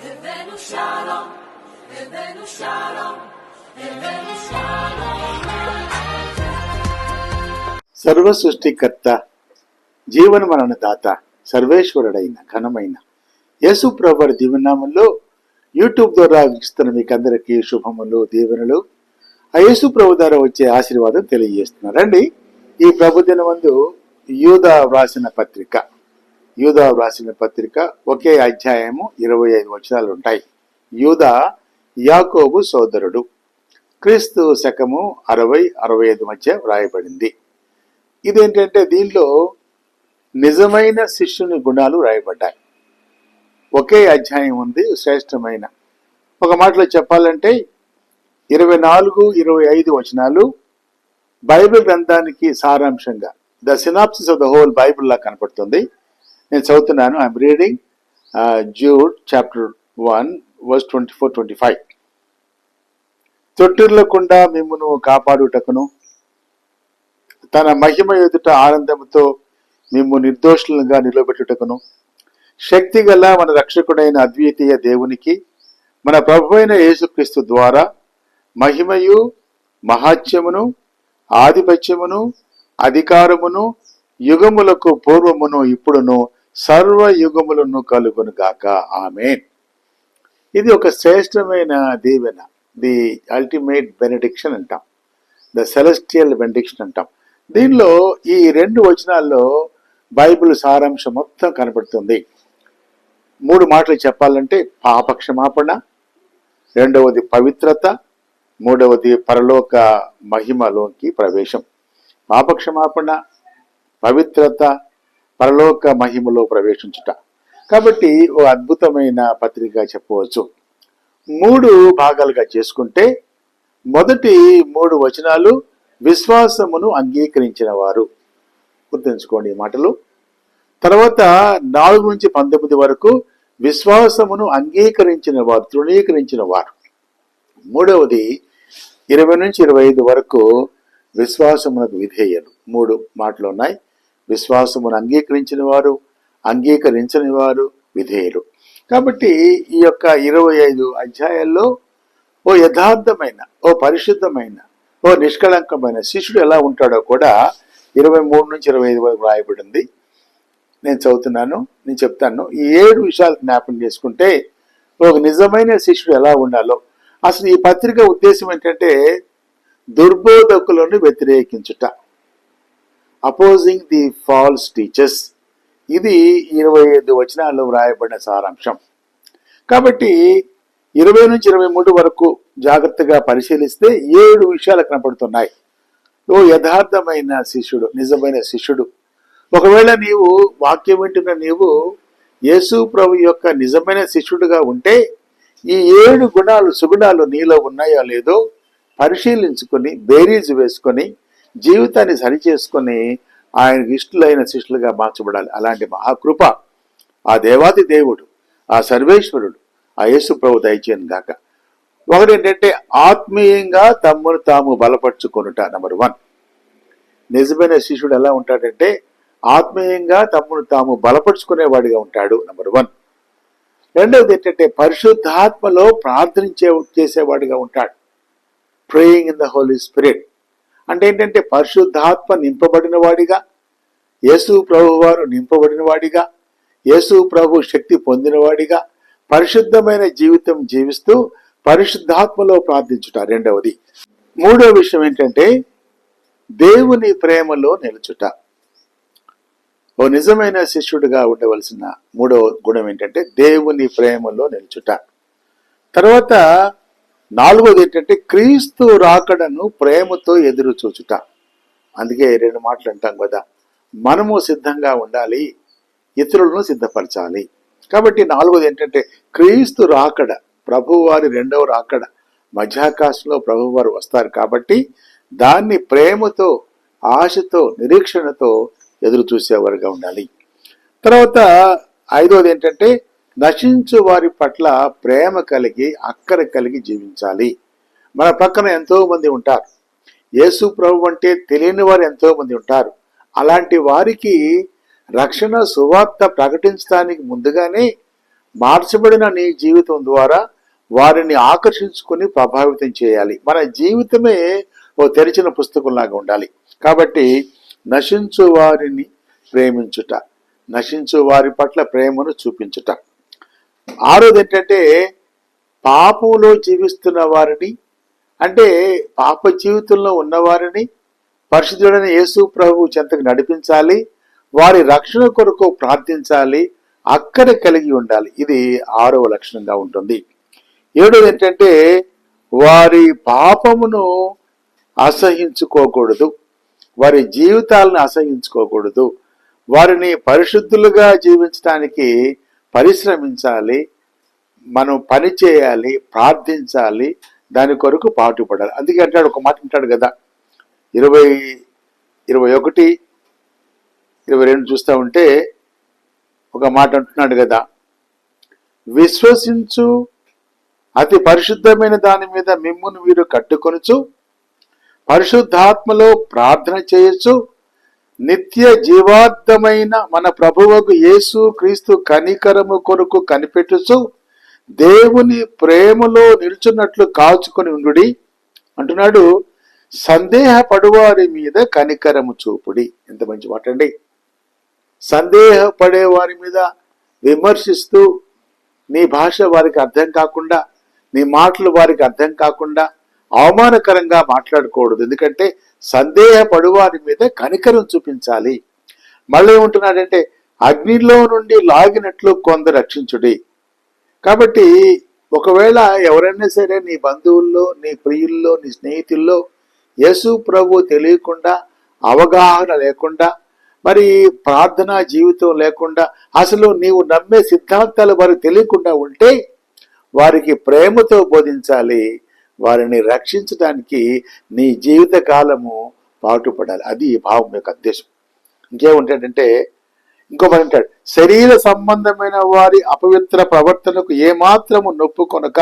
הבאנו שלום, הבאנו שלום, הבאנו שלום. సర్వ సృష్టికర్త, జీవన మరణ దాత, సర్వేశ్వరుడైన ఘనమైన యేసు ప్రభువారి దివ్యనామంలో యూట్యూబ్ ద్వారా వీక్షిస్తున్న మీకు అందరికీ శుభములు, దీవెనలు. ఆ యేసు ప్రభు ద్వారా వచ్చే ఆశీర్వాదం తెలియజేస్తున్నారండి. ఈ ప్రభు దినమందు యూదా వ్రాసిన పత్రిక ఒకే అధ్యాయము 25 వచనాలు ఉంటాయి. యూదా యాకోబు సోదరుడు. క్రీస్తు శకము 60-65 మధ్య వ్రాయబడింది. ఇదేంటంటే దీనిలో నిజమైన శిష్యుని గుణాలు రాయబడ్డాయి. ఒకే అధ్యాయం ఉంది, శ్రేష్టమైన. ఒక మాటలో చెప్పాలంటే 24-25 వచనాలు బైబిల్ గ్రంథానికి సారాంశంగా the synopsis of the whole Bible లా కనపడుతుంది. నేను చదువుతున్నాను. I'm reading Jude chapter 1 verse 24-25. తొట్టిర్లకుండా మిమ్మును కాపాడుటకును తన మహిమ ఎదుట ఆనందముతో మిమ్ము నిర్దోషులుగా నిలబెట్టుటకును శక్తి గల మన రక్షకుడైన అద్వితీయ దేవునికి మన ప్రభువైన యేసుక్రీస్తు ద్వారా మహిమయు మహాత్యమును ఆధిపత్యమును అధికారమును యుగములకు పూర్వమును ఇప్పుడును సర్వ యుగములను కలుగును గాక. ఆమేన్. ఇది ఒక శ్రేష్టమైన దీవెన, ది అల్టిమేట్ బెనెడిక్షన్ అంటాం, ద సెలెస్టియల్ బెనెడిక్షన్ అంటాం. దీనిలో ఈ 2 వచనాల్లో బైబిల్ సారాంశం మొత్తం కనపడుతుంది. 3 మాటలు చెప్పాలంటే పాప క్షమాపణ, 2వది పవిత్రత, 3వది పరలోక మహిమలోకి ప్రవేశం. పాప క్షమాపణ, పవిత్రత, పరలోక మహిమలో ప్రవేశించుట. కాబట్టి ఓ అద్భుతమైన పత్రిక చెప్పవచ్చు. 3 భాగాలుగా చేసుకుంటే మొదటి 3 వచనాలు విశ్వాసమును అంగీకరించిన వారు, గుర్తుంచుకోండి ఈ మాటలు. తర్వాత 4-19 వరకు విశ్వాసమును అంగీకరించిన వారు, తృణీకరించిన వారు. 3వది 20-25 వరకు విశ్వాసమునకు విధేయులు. 3 మాటలు ఉన్నాయి. విశ్వాసమును అంగీకరించిన వారు, అంగీకరించని వారు, విధేయులు. కాబట్టి ఈ యొక్క 25 అధ్యాయాల్లో ఓ యథార్థమైన, ఓ పరిశుద్ధమైన, ఓ నిష్కళంకమైన శిష్యుడు ఎలా ఉంటాడో కూడా 23-25 వరకు రాయబడింది. నేను చదువుతున్నాను, నేను చెప్తాను. ఈ 7 విషయాలు జ్ఞాపకం చేసుకుంటే ఒక నిజమైన శిష్యుడు ఎలా ఉండాలో. అసలు ఈ పత్రిక ఉద్దేశం ఏంటంటే దుర్బోధకులను వ్యతిరేకించుట, అపోజింగ్ ది ఫాల్స్ టీచర్స్. ఇది 25 వచనాల్లో వ్రాయబడిన సారాంశం. కాబట్టి 20-23 వరకు జాగ్రత్తగా పరిశీలిస్తే 7 విషయాలు కనపడుతున్నాయి. ఓ యథార్థమైన శిష్యుడు, నిజమైన శిష్యుడు. ఒకవేళ నీవు వాక్యం వింటున్న నీవు యేసు ప్రభు యొక్క నిజమైన శిష్యుడుగా ఉంటే ఈ 7 గుణాలు, సుగుణాలు నీలో ఉన్నాయో లేదో పరిశీలించుకొని, బేరీజు వేసుకొని, జీవితాన్ని సరిచేసుకొని ఆయనకు ఇష్టలైన శిష్యులుగా మార్చబడాలి. అలాంటి మహాకృప ఆ దేవాది దేవుడు, ఆ సర్వేశ్వరుడు, ఆ యేసు ప్రభు దయచేయను గాక. ఒకటి ఏంటంటే ఆత్మీయంగా తమ్మును తాము బలపరుచుకొనుట. నెంబర్ 1. నిజమైన శిష్యుడు ఎలా ఉంటాడంటే ఆత్మీయంగా తమ్మును తాము బలపరుచుకునేవాడిగా ఉంటాడు. నెంబర్ 1. 2వది ఏంటంటే పరిశుద్ధాత్మలో ప్రార్థన చేసేవాడిగా ఉంటాడు. Praying in the Holy Spirit అంటే ఏంటంటే పరిశుద్ధాత్మ నింపబడిన వాడిగా, యేసు ప్రభు వారు నింపబడిన వాడిగా, యేసు ప్రభు శక్తి పొందినవాడిగా పరిశుద్ధమైన జీవితం జీవిస్తూ పరిశుద్ధాత్మలో ప్రార్థించుట 2వది. 3వ విషయం ఏంటంటే దేవుని ప్రేమలో నిలుచుట. ఓ నిజమైన శిష్యుడిగా ఉండవలసిన 3వ గుణం ఏంటంటే దేవుని ప్రేమలో నిలుచుట. తర్వాత 4వది ఏంటంటే క్రీస్తు రాకడను ప్రేమతో ఎదురు చూచుట. అందుకే 2 మాటలు అంటాం కదా, మనము సిద్ధంగా ఉండాలి, ఇతరులను సిద్ధపరచాలి. కాబట్టి 4వది ఏంటంటే క్రీస్తు రాకడ, ప్రభువారి 2వ రాకడ, మధ్యాకాశంలో ప్రభువారు వస్తారు. కాబట్టి దాన్ని ప్రేమతో, ఆశతో, నిరీక్షణతో ఎదురు చూసేవారుగా ఉండాలి. తర్వాత 5వది ఏంటంటే నశించు వారి పట్ల ప్రేమ కలిగి, అక్కర కలిగి జీవించాలి. మన పక్కన ఎంతో మంది ఉంటారు, యేసు ప్రభు అంటే తెలియని వారు ఎంతో మంది ఉంటారు. అలాంటి వారికి రక్షణ సువార్త ప్రకటించడానికి ముందుగానే మార్చబడిన నీ జీవితం ద్వారా వారిని ఆకర్షించుకుని ప్రభావితం చేయాలి. మన జీవితమే ఓ తెరిచిన పుస్తకంలాగా ఉండాలి. కాబట్టి నశించు వారిని ప్రేమించుట, నశించు వారి పట్ల ప్రేమను చూపించుట. ఆరోది ఏంటంటే పాపంలో జీవిస్తున్న వారిని, అంటే పాప జీవితంలో ఉన్నవారిని పరిశుద్ధుడైన యేసు ప్రభు చెంతకు నడిపించాలి. వారి రక్షణ కొరకు ప్రార్థించాలి, అక్కర కలిగి ఉండాలి. ఇది 6వ లక్షణంగా ఉంటుంది. 7వది ఏంటంటే వారి పాపమును అసహించుకోకూడదు, వారి జీవితాలను అసహించుకోకూడదు. వారిని పరిశుద్ధులుగా జీవించడానికి పరిశ్రమించాలి, మనం పని చేయాలి, ప్రార్థించాలి, దాని కొరకు పాటుపడాలి. అందుకే అంటాడు, ఒక మాట అంటాడు కదా, 21, 22 చూస్తూ ఉంటే ఒక మాట అంటున్నాడు కదా, విశ్వసించు అతి పరిశుద్ధమైన దాని మీద మిమ్మును వీరు కట్టుకొనుచు పరిశుద్ధాత్మలో ప్రార్థన చేయొచ్చు, నిత్య జీవార్థమైన మన ప్రభువుకు యేసు క్రీస్తు కనికరము కొరకు కనిపెట్టుచు దేవుని ప్రేమలో నిల్చున్నట్లు కాచుకొని ఉండుడి అంటున్నాడు. సందేహపడువారి మీద కనికరము చూపుడి. ఎంత మంచి మాట అండి. సందేహపడే వారి మీద విమర్శిస్తూ, నీ భాష వారికి అర్థం కాకుండా, నీ మాటలు వారికి అర్థం కాకుండా అవమానకరంగా మాట్లాడకూడదు. ఎందుకంటే సందేహపడు వారి మీద కనికరం చూపించాలి. మళ్ళీ ఏమంటున్నాడంటే అగ్నిలో నుండి లాగినట్లు కొందరు రక్షించుడి. కాబట్టి ఒకవేళ ఎవరైనా సరే నీ బంధువుల్లో, నీ ప్రియుల్లో, నీ స్నేహితుల్లో యేసు ప్రభు తెలియకుండా, అవగాహన లేకుండా, మరి ప్రార్థనా జీవితం లేకుండా, అసలు నీవు నమ్మే సిద్ధాంతాలు వారికి తెలియకుండా ఉంటే వారికి ప్రేమతో బోధించాలి. వారిని రక్షించడానికి నీ జీవిత కాలము పాటుపడాలి. అది ఈ భావం యొక్క ఉద్దేశం. ఇంకేముంటాడంటే ఇంకో మాట అంటాడు, శరీర సంబంధమైన వారి అపవిత్ర ప్రవర్తనకు ఏమాత్రము నొప్పుకొనక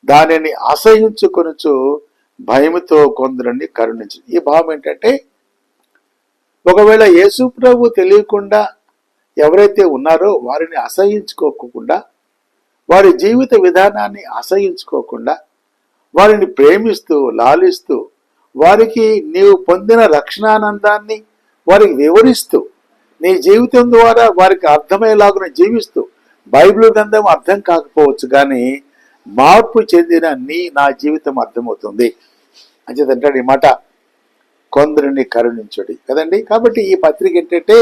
దానిని అసహించుకొనుచు భయముతో కొందరిని కరుణించు. ఈ భావం ఏంటంటే ఒకవేళ యేసు ప్రభు తెలియకుండా ఎవరైతే ఉన్నారో వారిని అసహించుకోకుండా, వారి జీవిత విధానాన్ని అసహించుకోకుండా, వారిని ప్రేమిస్తూ, లాలిస్తూ, వారికి నీవు పొందిన రక్షణానందాన్ని వారికి వివరిస్తూ, నీ జీవితం ద్వారా వారికి అర్థమయ్యేలాగా జీవిస్తూ, బైబిల్ గ్రంథం అర్థం కాకపోవచ్చు కానీ మార్పు చెందిన నా జీవితం అర్థమవుతుంది అని అంటాడు. ఈ మాట కొందరిని కరుణించుడి కదండి. కాబట్టి ఈ పత్రిక ఏంటంటే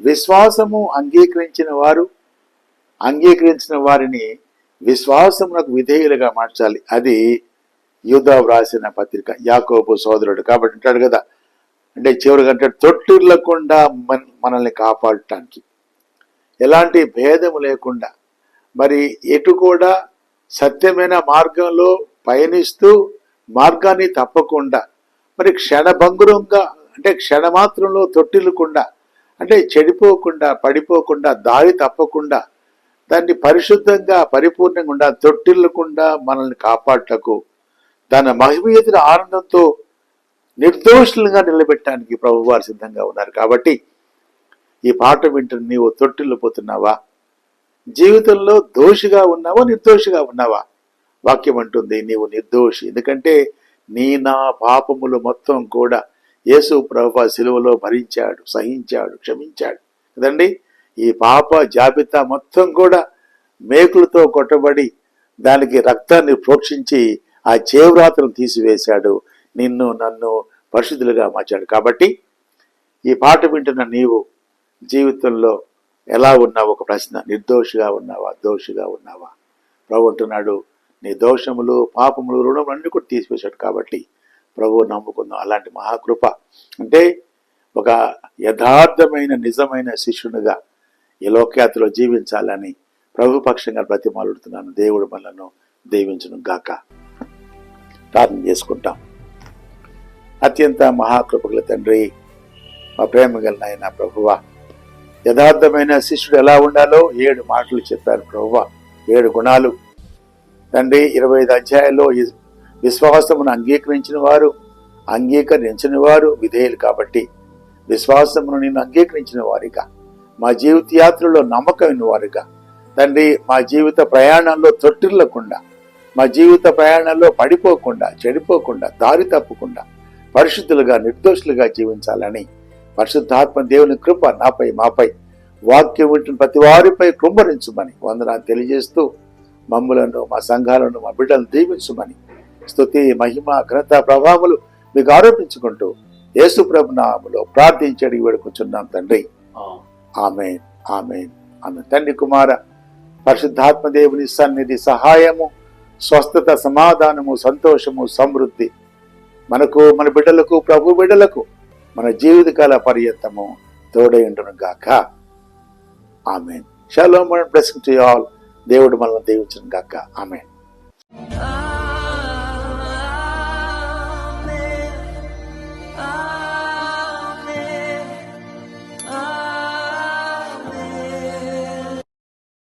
విశ్వాసము అంగీకరించిన వారిని విశ్వాసమునకు విధేయులుగా మార్చాలి. అది యూదా వ్రాసిన పత్రిక, యాకోబు సోదరుడు. కాబట్టి అంటాడు కదా, అంటే చివరిగా అంటాడు, తొట్టిల్లకుండా మనల్ని కాపాడటానికి, ఎలాంటి భేదము లేకుండా, మరి ఎటు కూడా సత్యమైన మార్గంలో పయనిస్తూ మార్గాన్ని తప్పకుండా, మరి క్షణభంగురంగా అంటే క్షణమాత్రంలో తొట్టిల్లకుండా, అంటే చెడిపోకుండా, పడిపోకుండా, దారి తప్పకుండా, దాన్ని పరిశుద్ధంగా పరిపూర్ణంగా ఉండాలి, తొట్టిల్లకుండా మనల్ని కాపాడటకు, తన మహిమ ఎదురు ఆనందంతో నిర్దోషులుగా నిలబెట్టడానికి ప్రభువారు సిద్ధంగా ఉన్నారు. కాబట్టి ఈ పాట వింటున్న నీవు తొట్టిల్లిపోతున్నావా? జీవితంలో దోషిగా ఉన్నావా, నిర్దోషిగా ఉన్నావా? వాక్యం అంటుంది నీవు నిర్దోషి. ఎందుకంటే నా పాపములు మొత్తం కూడా యేసు ప్రభువు సిలువలో భరించాడు, సహించాడు, క్షమించాడు కదండి. ఈ పాప జాబితా మొత్తం కూడా మేకులతో కొట్టబడి దానికి రక్తాన్ని ప్రోక్షించి ఆ చేవ్రాతను తీసివేశాడు, నన్ను పరిశుద్ధులుగా మార్చాడు. కాబట్టి ఈ పాట వింటున్న నీవు జీవితంలో ఎలా ఉన్నావు? ఒక ప్రశ్న, నిర్దోషిగా ఉన్నావా, దోషిగా ఉన్నావా? ప్రభు అంటున్నాడు, నీ దోషములు, పాపములు, రుణములు అన్ని కూడా తీసివేశాడు. కాబట్టి ప్రభువు నమ్ముకుందాం. అలాంటి మహాకృప అంటే ఒక యథార్థమైన నిజమైన శిష్యునిగా ఈ లోకయాత్రలో జీవించాలని ప్రభు పక్షంగా బ్రతిమాలుడుతున్నాను. దేవుడు మనలను దీవించును గాక. ప్రార్థన చేసుకుంటాం. అత్యంత మహాకృపగల తండ్రి, మా ప్రేమ గల నాయన ప్రభువా, యథార్థమైన శిష్యుడు ఎలా ఉండాలో 7 మాటలు చెప్పారు ప్రభువా, 7 గుణాలు తండ్రి. 25 అధ్యాయాల్లో విశ్వాసమును అంగీకరించిన వారు విధేయులు. కాబట్టి విశ్వాసమును నిన్ను అంగీకరించిన వారిగా, మా జీవిత యాత్రలో నమ్మకమైన వారిగా, తండ్రి మా జీవిత ప్రయాణంలో తొట్టిల్లకుండా, మా జీవిత ప్రయాణంలో పడిపోకుండా, చెడిపోకుండా, దారి తప్పకుండా పరిశుద్ధులుగా, నిర్దోషులుగా జీవించాలని పరిశుద్ధాత్మ దేవుని కృప నాపై, మాపై, వాక్యం వింటున్న ప్రతి వారిపై కృంభరించుమని వందనాలు తెలియజేస్తూ మమ్ములను, మా సంఘాలను, మా బిడ్డలను దీవించుమని స్తుతి, మహిమ, ఘనత, ప్రభావములు మీకు ఆరోపించుకుంటూ యేసు ప్రభు నామములో ప్రార్థించి అడిగి వేడుకొంచున్నాం తండ్రి. ఆమేన్, ఆమేన్, ఆమేన్. తండ్రి, కుమార పరిశుద్ధాత్మ దేవుని సన్నిధి, సహాయము, స్వస్థత, సమాధానము, సంతోషము, సమృద్ధి మనకు, మన బిడ్డలకు, ప్రభు బిడ్డలకు మన జీవితకాల పర్యంతము తోడైండును గాక. Amen. Shalom and blessing to you all. దేవుడు మనల్ని దీవించును గాక. ఆమేన్.